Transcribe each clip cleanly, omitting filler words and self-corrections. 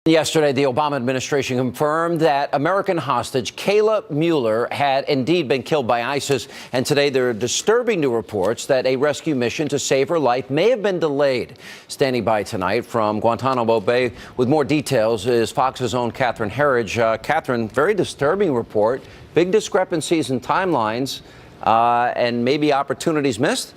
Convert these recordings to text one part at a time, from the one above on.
Yesterday, the Obama administration confirmed that American hostage Kayla Mueller had indeed been killed by ISIS. And today, there are disturbing new reports that a rescue mission to save her life may have been delayed. Standing by tonight from Guantanamo Bay with more details is Fox's own Catherine Herridge. Catherine, very disturbing report, big discrepancies in timelines, and maybe opportunities missed.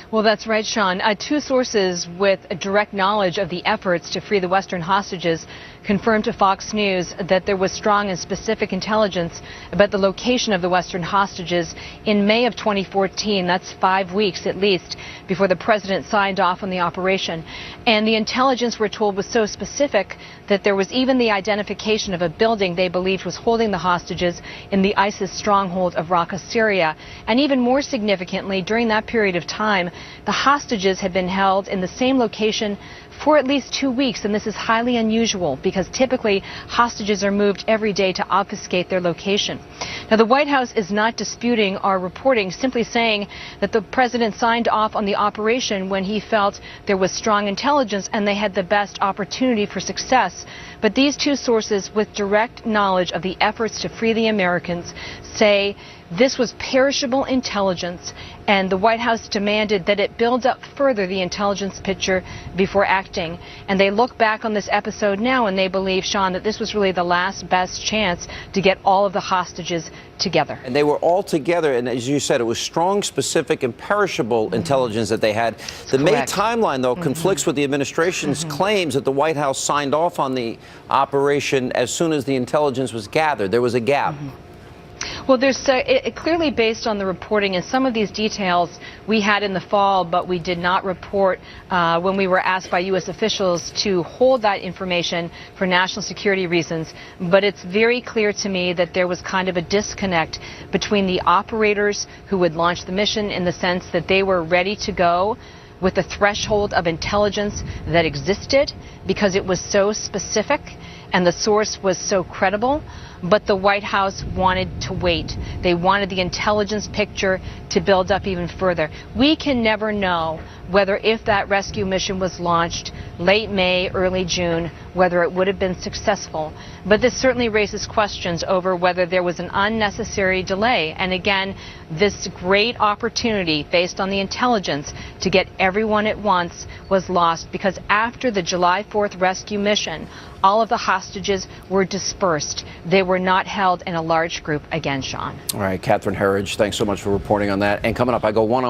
Well, that's right, Sean. Two sources with direct knowledge of the efforts to free the Western hostages confirmed to Fox News that there was strong and specific intelligence about the location of the Western hostages in May of 2014. That's 5 weeks at least before the president signed off on the operation. And the intelligence, we're told, was so specific that there was even the identification of a building they believed was holding the hostages in the ISIS stronghold of Raqqa, Syria. And even more significantly, during that period of time, the hostages had been held in the same location for at least 2 weeks, and this is highly unusual because typically hostages are moved every day to obfuscate their location. Now, the White House is not disputing our reporting, simply saying that the president signed off on the operation when he felt there was strong intelligence and they had the best opportunity for success. But these two sources with direct knowledge of the efforts to free the Americans say this was perishable intelligence, and the White House demanded that it build up further the intelligence picture before acting. And they look back on this episode now and they believe, Sean, that this was really the last best chance to get all of the hostages together. And they were all together, and as you said, it was strong, specific, and perishable intelligence that they had. The May timeline, though, conflicts with the administration's claims that the White House signed off on the operation as soon as the intelligence was gathered. There was a gap. Well, there's clearly based on the reporting, and some of these details we had in the fall, but we did not report when we were asked by U.S. officials to hold that information for national security reasons. But it's very clear to me that there was kind of a disconnect between the operators who would launch the mission, in the sense that they were ready to go with the threshold of intelligence that existed because it was so specific and the source was so credible. But the White House wanted to wait. They wanted the intelligence picture to build up even further. We can never know whether, if that rescue mission was launched late May, early June, whether it would have been successful. But this certainly raises questions over whether there was an unnecessary delay. And again, this great opportunity based on the intelligence to get everyone at once was lost, because after the July 4th rescue mission, all of the hostages were dispersed. They were not held in a large group again, Sean. All right, Catherine Herridge, thanks so much for reporting on that. And coming up, I go one-on